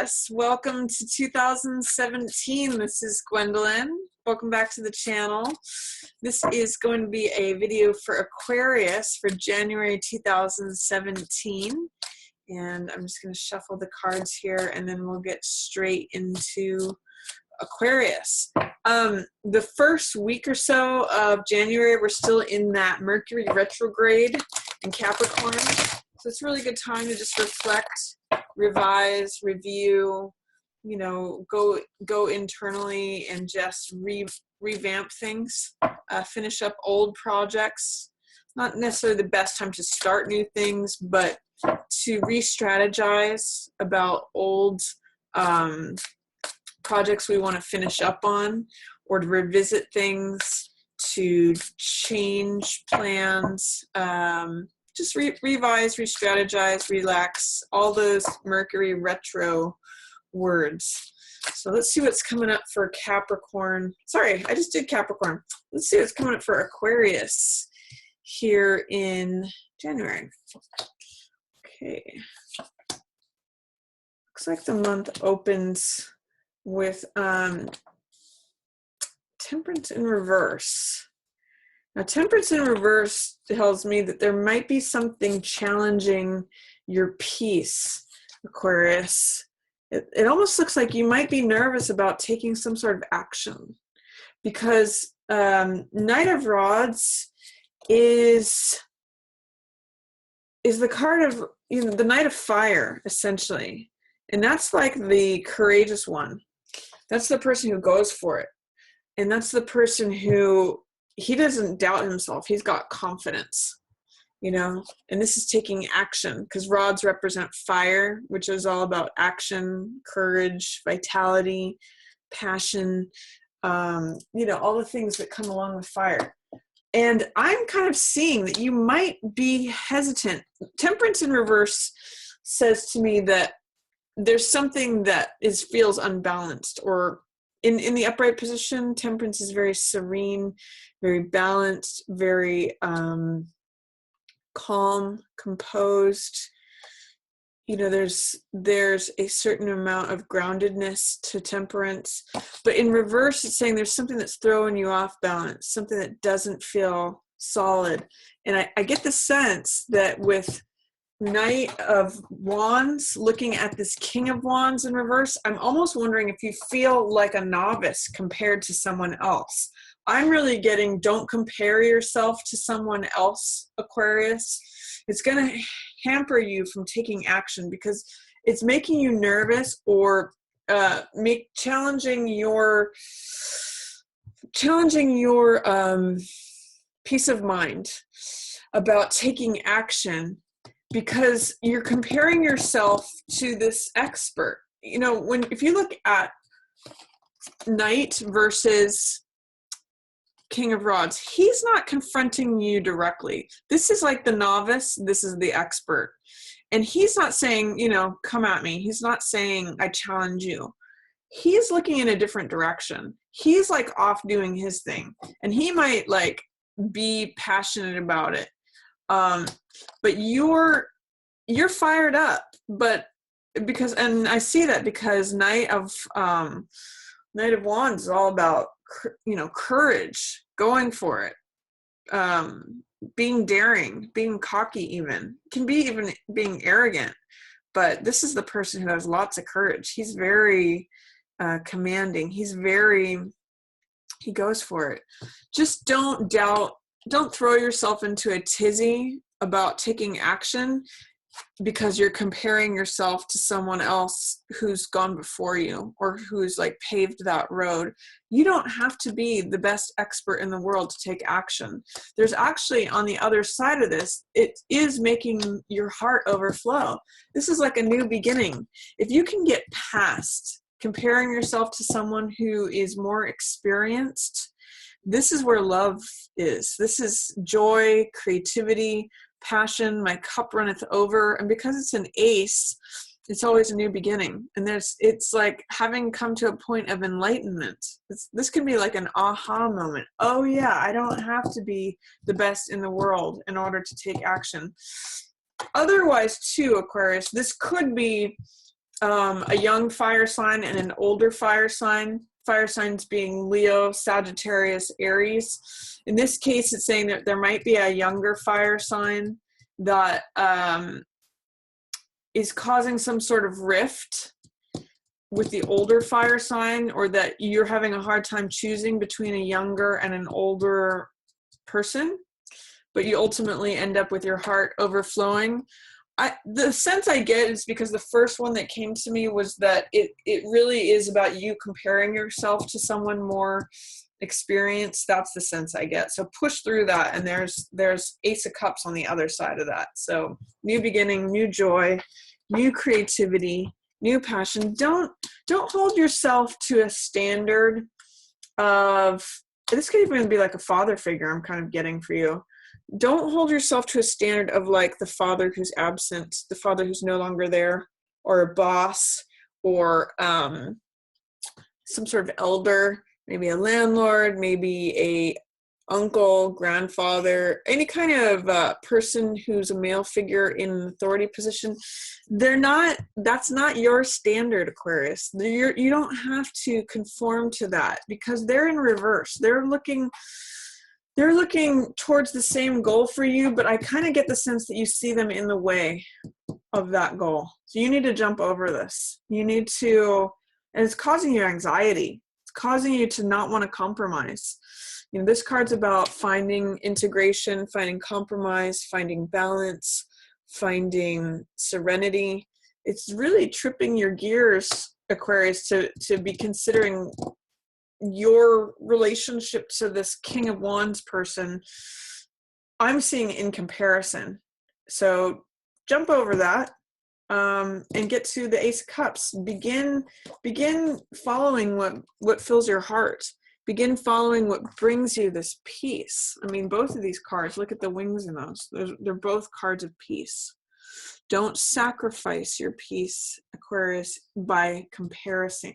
Aquarius, welcome to 2017. This is Gwendolyn. Welcome back to the channel. This is going to be a video for Aquarius for January 2017. And I'm just going to shuffle the cards here and then we'll get straight into Aquarius. The first week or so of January, we're still in that Mercury retrograde in Capricorn. So it's a really good time to just reflect, revise, review, you know, go internally and just revamp things, finish up old projects. Not necessarily the best time to start new things, but to re-strategize about old projects we want to finish up on, or to revisit things, to change plans, just revise, re-strategize, relax, all those Mercury retro words. So let's see what's coming up for Capricorn. Sorry, I just did Capricorn. Let's see what's coming up for Aquarius here in January. Okay. Looks like the month opens with Temperance in reverse. Now, Temperance in reverse tells me that there might be something challenging your peace, Aquarius. It almost looks like you might be nervous about taking some sort of action, because Knight of Rods is the card of, you know, the Knight of Fire, essentially. And that's like the courageous one. That's the person who goes for it. And that's the person who, he doesn't doubt himself. He's got confidence, you know, and this is taking action, because rods represent fire, which is all about action, courage, vitality, passion, you know, all the things that come along with fire. And I'm kind of seeing that you might be hesitant. Temperance in reverse says to me that there's something that feels unbalanced, or in the upright position, Temperance is very serene, very balanced, very calm, composed. You know, there's a certain amount of groundedness to Temperance. But in reverse, it's saying there's something that's throwing you off balance, something that doesn't feel solid. And I get the sense that with Knight of Wands looking at this King of Wands in reverse, I'm almost wondering if you feel like a novice compared to someone else. I'm really getting, don't compare yourself to someone else, Aquarius. It's going to hamper you from taking action, because it's making you nervous, or challenging your peace of mind about taking action, because you're comparing yourself to this expert. You know, if you look at Knight versus King of Rods, he's not confronting you directly. This is like the novice, this is the expert. And he's not saying, you know, come at me. He's not saying, I challenge you. He's looking in a different direction. He's like off doing his thing. And he might like be passionate about it. But you're fired up, but because, and I see that because Knight of Wands is all about, you know, courage, going for it, being daring, being cocky, even can be even being arrogant. But this is the person who has lots of courage. He's very commanding. He goes for it. Just don't throw yourself into a tizzy about taking action because you're comparing yourself to someone else who's gone before you, or who's like paved that road. You don't have to be the best expert in the world to take action. There's actually, on the other side of this, it is making your heart overflow. This is like a new beginning. If you can get past comparing yourself to someone who is more experienced, this is where love is. This is joy, creativity, passion. My cup runneth over. And because it's an ace, it's always a new beginning. And it's like having come to a point of enlightenment. This can be like an aha moment. Oh yeah, I don't have to be the best in the world in order to take action. Otherwise too, Aquarius, this could be a young fire sign and an older fire signs being Leo, Sagittarius, Aries. In this case, it's saying that there might be a younger fire sign that is causing some sort of rift with the older fire sign, or that you're having a hard time choosing between a younger and an older person, but you ultimately end up with your heart overflowing. The sense I get is because the first one that came to me was that it really is about you comparing yourself to someone more experienced. That's the sense I get. So push through that, and there's Ace of Cups on the other side of that. So new beginning, new joy, new creativity, new passion. Don't hold yourself to a standard of, this could even be like a father figure I'm kind of getting for you. Don't hold yourself to a standard of like the father who's absent, the father who's no longer there, or a boss, or some sort of elder, maybe a landlord, maybe a uncle, grandfather, any kind of person who's a male figure in an authority position. That's not your standard, Aquarius. You don't have to conform to that, because they're in reverse. They're looking towards the same goal for you, but I kind of get the sense that you see them in the way of that goal. So you need to jump over this. You need to, and it's causing you anxiety. It's causing you to not want to compromise. You know, this card's about finding integration, finding compromise, finding balance, finding serenity. It's really tripping your gears, Aquarius, to be considering your relationship to this King of Wands person. I'm seeing in comparison. So jump over that and get to the Ace of Cups. Begin following what fills your heart. Begin following what brings you this peace. I mean, both of these cards, look at the wings in those. They're both cards of peace. Don't sacrifice your peace, Aquarius, by comparisons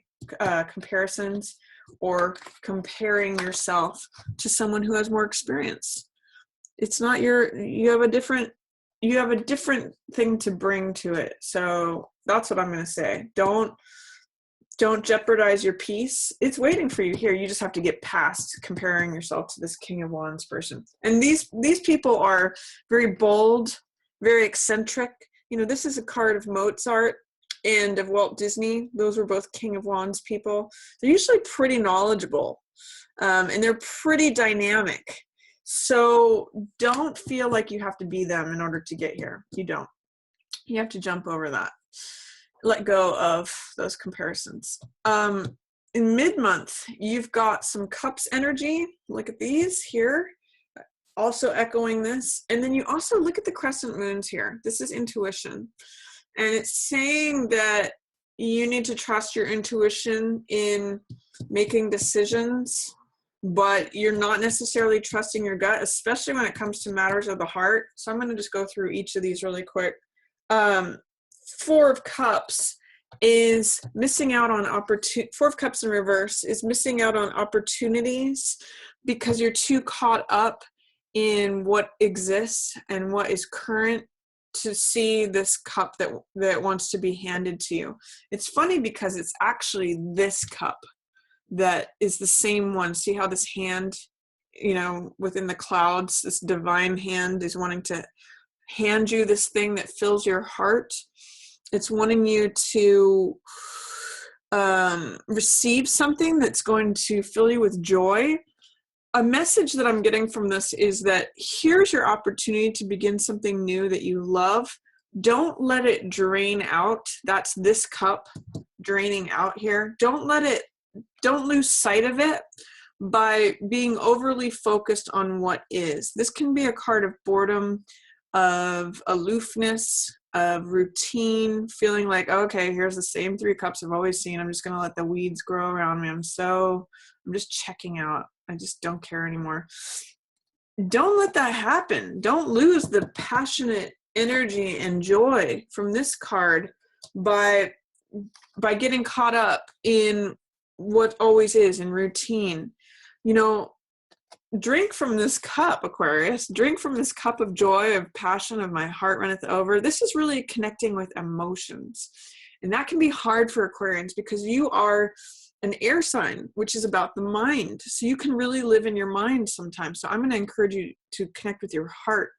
or comparing yourself to someone who has more experience. It's not you have a different thing to bring to it. So that's what I'm going to say. Don't jeopardize your peace. It's waiting for you here. You just have to get past comparing yourself to this King of Wands person. And these people are very bold, very eccentric. You know, this is a card of Mozart and of Walt Disney. Those were both King of Wands people. They're usually pretty knowledgeable, and they're pretty dynamic. So don't feel like you have to be them in order to get here. You don't. You have to jump over that. Let go of those comparisons. In mid-month, you've got some Cups energy. Look at these here. Also echoing this. And then you also look at the crescent moons here. This is intuition. And it's saying that you need to trust your intuition in making decisions, but you're not necessarily trusting your gut, especially when it comes to matters of the heart. So I'm going to just go through each of these really quick. Four of Cups is missing out on opportunity. Four of Cups in reverse is missing out on opportunities because you're too caught up in what exists and what is current to see this cup that wants to be handed to you. It's funny because it's actually this cup that is the same one. See how this hand, you know, within the clouds, this divine hand is wanting to hand you this thing that fills your heart. It's wanting you to receive something that's going to fill you with joy. A message that I'm getting from this is that here's your opportunity to begin something new that you love. Don't let it drain out. That's this cup draining out here. Don't lose sight of it by being overly focused on what is. This can be a card of boredom, of aloofness, of routine, feeling like, okay, here's the same three cups I've always seen. I'm just going to let the weeds grow around me. I'm just checking out. I just don't care anymore. Don't let that happen. Don't lose the passionate energy and joy from this card by getting caught up in what always is in routine. You know, drink from this cup, Aquarius. Drink from this cup of joy, of passion, of my heart runneth over. This is really connecting with emotions. And that can be hard for Aquarians because you are an air sign, which is about the mind. So you can really live in your mind sometimes. So I'm going to encourage you to connect with your heart.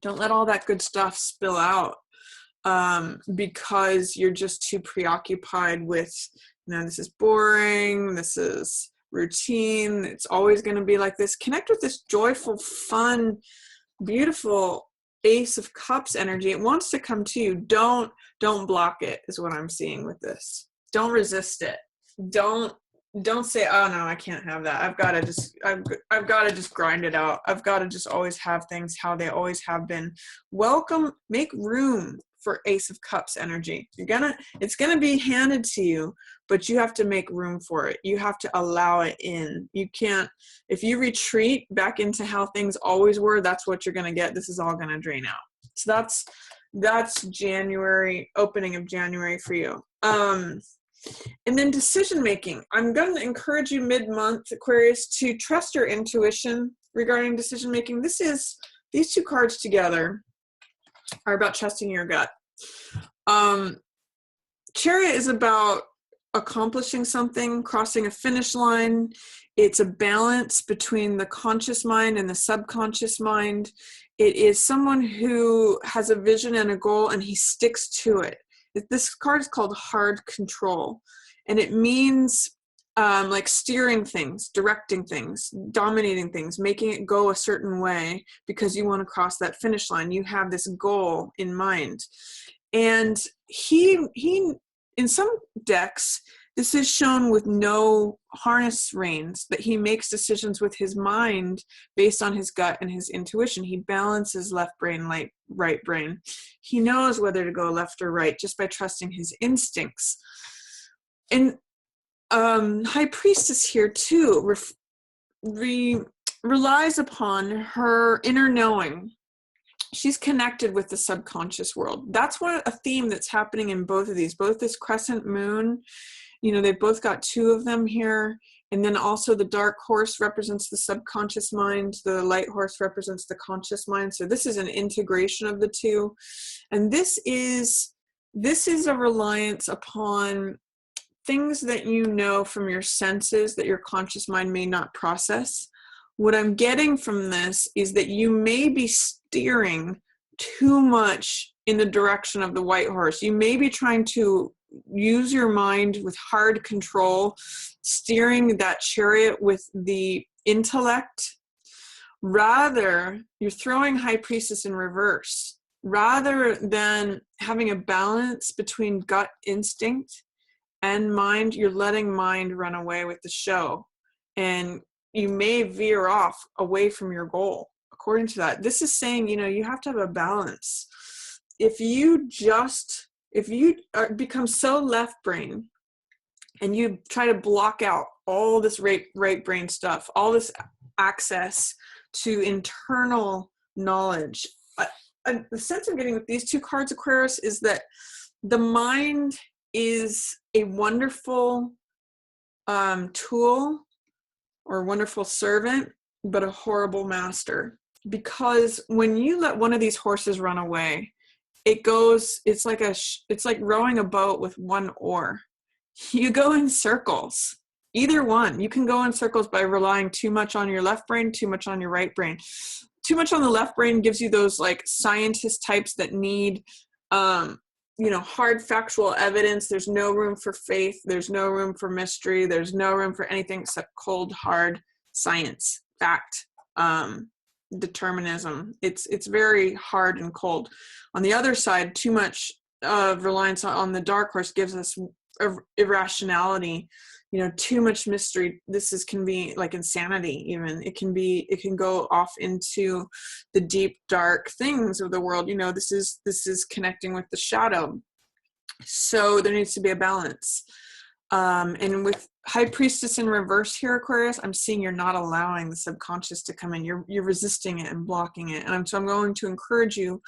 Don't let all that good stuff spill out because you're just too preoccupied with, this is boring, this is routine, it's always going to be like this. Connect with this joyful, fun, beautiful Ace of Cups energy. It wants to come to you. Don't block it, is what I'm seeing with this. Don't resist it. Don't say, oh no, I can't have that. I've got to just grind it out. I've got to just always have things how they always have been. Make room for Ace of Cups energy. It's gonna be handed to you, but you have to make room for it. You have to allow it in. You can't, if you retreat back into how things always were, that's what you're gonna get. This is all gonna drain out. So that's January, opening of January for you. And then decision making. I'm going to encourage you mid-month, Aquarius, to trust your intuition regarding decision making. These two cards together are about trusting your gut. Chariot is about accomplishing something, crossing a finish line. It's a balance between the conscious mind and the subconscious mind. It is someone who has a vision and a goal, and he sticks to it. This card is called hard control, and it means like steering things, directing things, dominating things, making it go a certain way because you want to cross that finish line. You have this goal in mind. And he in some decks, this is shown with no harness reins, that he makes decisions with his mind based on his gut and his intuition. He balances left brain, right brain. He knows whether to go left or right just by trusting his instincts. And High Priestess here too relies upon her inner knowing. She's connected with the subconscious world. That's a theme that's happening in both of these. Both this crescent moon, they've both got two of them here. And then also the dark horse represents the subconscious mind. The light horse represents the conscious mind. So this is an integration of the two. And this is a reliance upon things that you know from your senses that your conscious mind may not process. What I'm getting from this is that you may be steering too much in the direction of the white horse. You may be trying to use your mind with hard control, steering that chariot with the intellect. Rather, you're throwing High Priestess in reverse. Rather than having a balance between gut instinct and mind, you're letting mind run away with the show. And you may veer off away from your goal. According to that, this is saying, you have to have a balance. If you become so left brain and you try to block out all this right brain stuff, all this access to internal knowledge, the sense I'm getting with these two cards, Aquarius, is that the mind is a wonderful tool or wonderful servant, but a horrible master. Because when you let one of these horses run away, it's like rowing a boat with one oar. You go in circles. Either one. You can go in circles by relying too much on your left brain, too much on your right brain. Too much on the left brain gives you those like scientist types that need hard factual evidence. There's no room for faith. There's no room for mystery. There's no room for anything except cold, hard science, fact, determinism. It's very hard and cold. On the other side, too much of reliance on the dark horse gives us irrationality, too much mystery. Can be like insanity. Even it can go off into the deep dark things of the world. This is connecting with the shadow. So there needs to be a balance. And with High Priestess in reverse here, Aquarius, I'm seeing you're not allowing the subconscious to come in. You're resisting it and blocking it. And so I'm going to encourage you,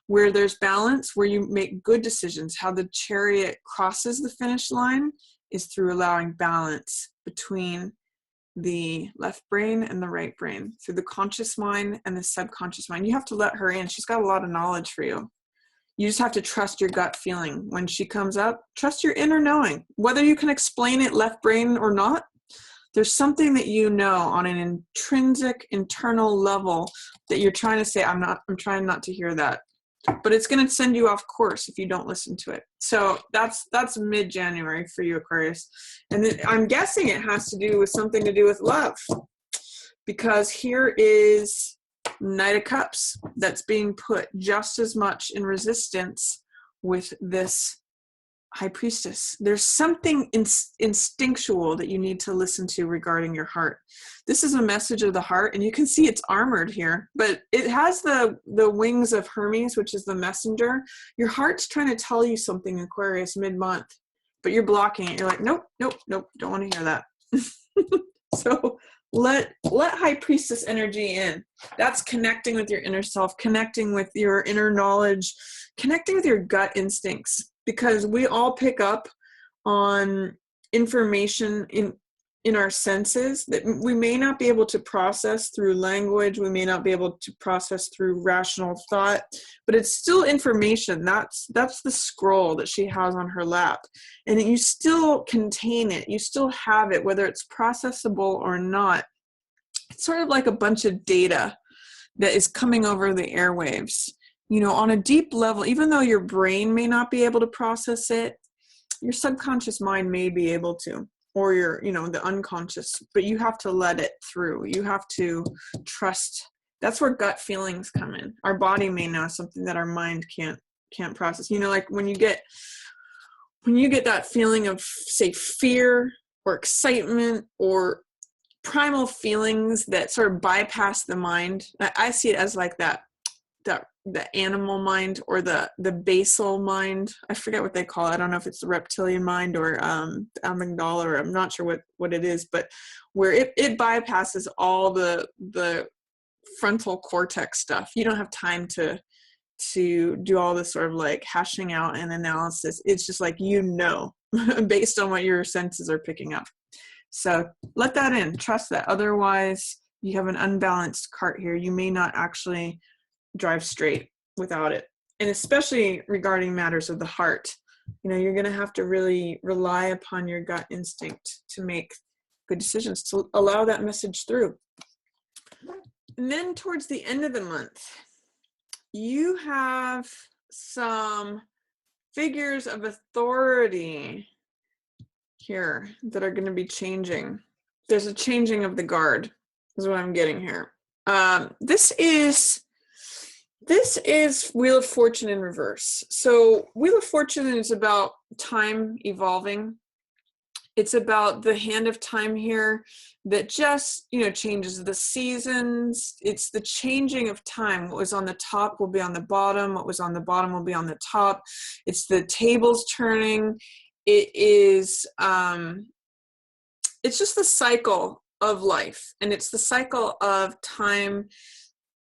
where there's balance, where you make good decisions, how the chariot crosses the finish line is through allowing balance between the left brain and the right brain, through the conscious mind and the subconscious mind. You have to let her in. She's got a lot of knowledge for you. You just have to trust your gut feeling. When she comes up, trust your inner knowing. Whether you can explain it left brain or not, there's something that you know on an intrinsic, internal level that you're trying to say, I'm trying not to hear that. But it's going to send you off course if you don't listen to it. So that's mid-January for you, Aquarius. And then I'm guessing it has to do with something to do with love. Because here is Knight of Cups that's being put just as much in resistance with this High Priestess. There's something instinctual that you need to listen to regarding your heart. This is a message of the heart, and you can see it's armored here, but it has the wings of Hermes, which is the messenger. Your heart's trying to tell you something, Aquarius, mid-month, but you're blocking it. You're like, nope, don't want to hear that. So let High Priestess energy in. That's connecting with your inner self, connecting with your inner knowledge, connecting with your gut instincts, because we all pick up on information in our senses that we may not be able to process through language, we may not be able to process through rational thought, but it's still information. That's the scroll that she has on her lap, and you still contain it, you still have it, whether it's processable or not. It's sort of like a bunch of data that is coming over the airwaves, on a deep level. Even though your brain may not be able to process it, your subconscious mind may be able to, or your, the unconscious, but you have to let it through. You have to trust. That's where gut feelings come in. Our body may know something that our mind can't process. Like when you get that feeling of, say, fear or excitement or primal feelings that sort of bypass the mind. I see it as like that the animal mind or the basal mind. I forget what they call it. I don't know if it's the reptilian mind or the amygdala, or I'm not sure what it is, but where it bypasses all the frontal cortex stuff. You don't have time to do all this sort of like hashing out and analysis. It's just like, based on what your senses are picking up. So let that in, trust that. Otherwise, you have an unbalanced cart here. You may not actually drive straight without it. And especially regarding matters of the heart, you're going to have to really rely upon your gut instinct to make good decisions, to allow that message through. And then towards the end of the month, you have some figures of authority here that are going to be changing. There's a changing of the guard, is what I'm getting here. This is Wheel of Fortune in reverse. So Wheel of Fortune is about time evolving. It's about the hand of time here that just, changes the seasons. It's the changing of time. What was on the top will be on the bottom. What was on the bottom will be on the top. It's the tables turning. It is, it's just the cycle of life. And it's the cycle of time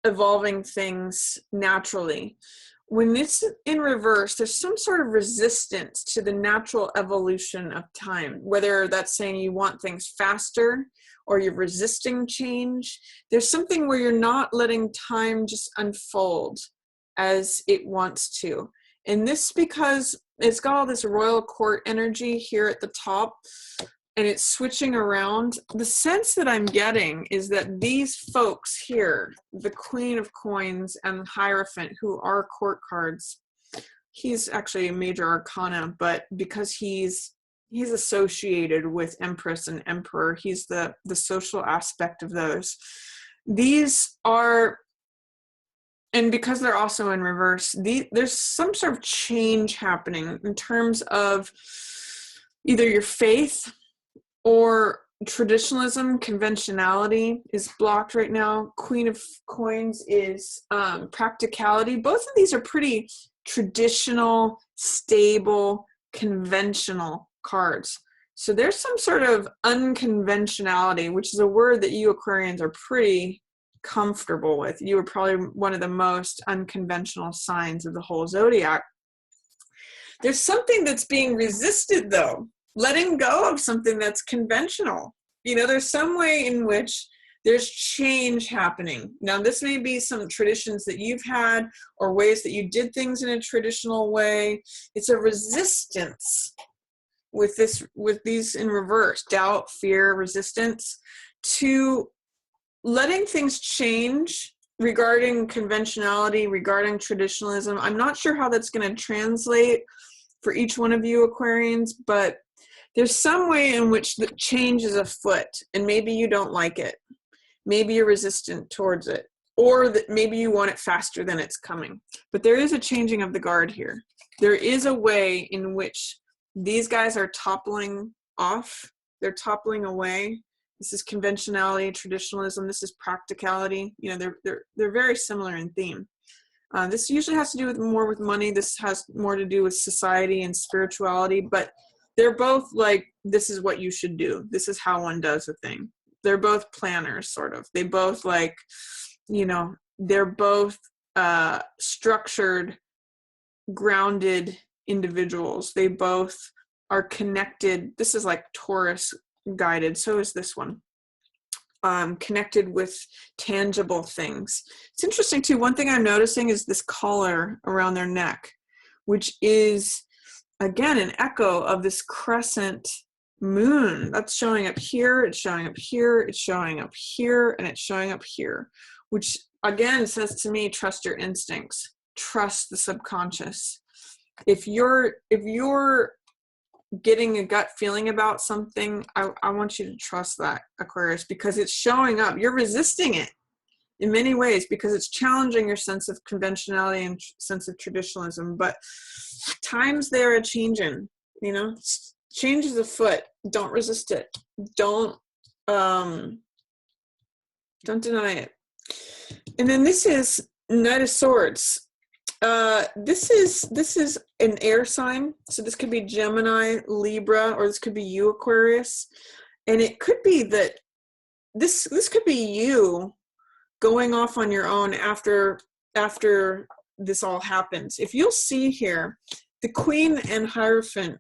evolving things naturally. When it's in reverse, there's some sort of resistance to the natural evolution of time, whether that's saying you want things faster or you're resisting change. There's something where you're not letting time just unfold as it wants to. And this because it's got all this royal court energy here at the top, and it's switching around. The sense that I'm getting is that these folks here, the Queen of Coins and the Hierophant, who are court cards, he's actually a major arcana, but because he's associated with Empress and Emperor, he's the social aspect of those. These are, and because they're also in reverse, there's some sort of change happening in terms of either your faith or traditionalism. Conventionality is blocked right now. Queen of Coins is practicality. Both of these are pretty traditional, stable, conventional cards. So there's some sort of unconventionality, which is a word that you Aquarians are pretty comfortable with. You are probably one of the most unconventional signs of the whole zodiac. There's something that's being resisted, though. Letting go of something that's conventional. There's some way in which There's change happening. Now, this may be some traditions that you've had or ways that you did things in a traditional way. It's a resistance with these in reverse, doubt, fear, resistance to letting things change regarding conventionality, regarding traditionalism. I'm not sure how that's going to translate for each one of you Aquarians, but there's some way in which the change is afoot, and maybe you don't like it. Maybe you're resistant towards it, or that maybe you want it faster than it's coming. But there is a changing of the guard here. There is a way in which these guys are toppling off. They're toppling away. This is conventionality, traditionalism. This is practicality. You know, they're very similar in theme. This usually has to do with more with money. This has more to do with society and spirituality, but they're both like, this is what you should do. This is how one does a thing. They're both planners, sort of. They both like, you know, they're both structured, grounded individuals. They both are connected. This is like Taurus guided. So is this one. Connected with tangible things. It's interesting too. One thing I'm noticing is this collar around their neck, which is, again, an echo of this crescent moon that's showing up here, it's showing up here, it's showing up here, and it's showing up here, which again says to me, trust your instincts, trust the subconscious. If you're getting a gut feeling about something, I want you to trust that, Aquarius, because it's showing up. You're resisting it in many ways because it's challenging your sense of conventionality and sense of traditionalism, but times they're a-changing, you know. Change is afoot. Don't resist it. Don't deny it. And then this is Knight of Swords. This is an air sign. So this could be Gemini, Libra, or this could be you, Aquarius. And it could be that this could be you going off on your own after this all happens. If you'll see here, the Queen and Hierophant,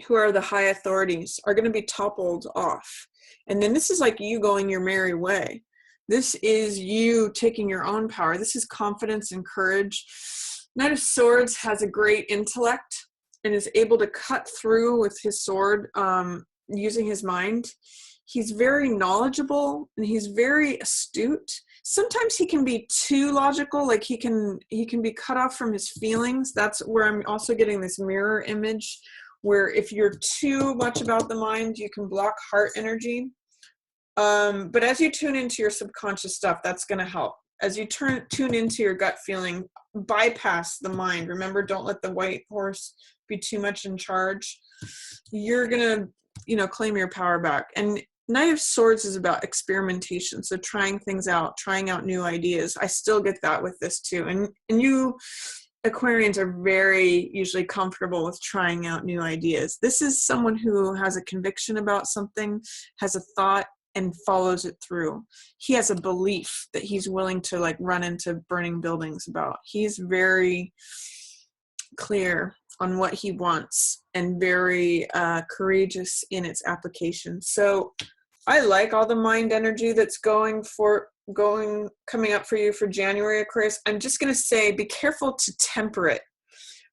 who are the high authorities, are going to be toppled off. And then this is like you going your merry way. This is you taking your own power. This is confidence and courage. Knight of Swords has a great intellect and is able to cut through with his sword using his mind. He's very knowledgeable and he's very astute. Sometimes he can be too logical, like he can be cut off from his feelings. That's where I'm also getting this mirror image, where if you're too much about the mind, you can block heart energy. But as you tune into your subconscious stuff, that's going to help. As you tune into your gut feeling, bypass the mind. Remember, don't let the white horse be too much in charge. You're going to, you know, claim your power back. And Knight of Swords is about experimentation. So trying things out, trying out new ideas. I still get that with this too. And you Aquarians are very usually comfortable with trying out new ideas. This is someone who has a conviction about something, has a thought, and follows it through. He has a belief that he's willing to like run into burning buildings about. He's very clear on what he wants and very courageous in its application. So I like all the mind energy that's coming up for you for January, Aquarius. I'm just going to say, be careful to temper it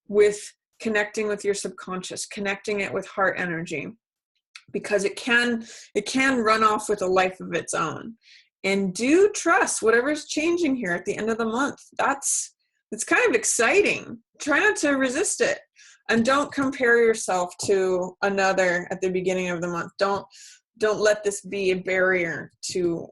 with connecting with your subconscious, connecting it with heart energy, because it can run off with a life of its own. And do trust whatever's changing here at the end of the month. It's kind of exciting. Try not to resist it. And don't compare yourself to another at the beginning of the month. Don't let this be a barrier to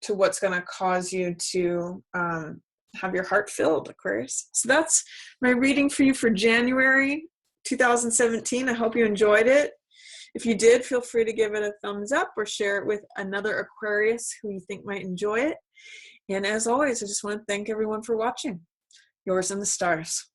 what's going to cause you to have your heart filled, Aquarius. So that's my reading for you for January 2017. I hope you enjoyed it. If you did, feel free to give it a thumbs up or share it with another Aquarius who you think might enjoy it. And as always, I just want to thank everyone for watching. Yours in the stars.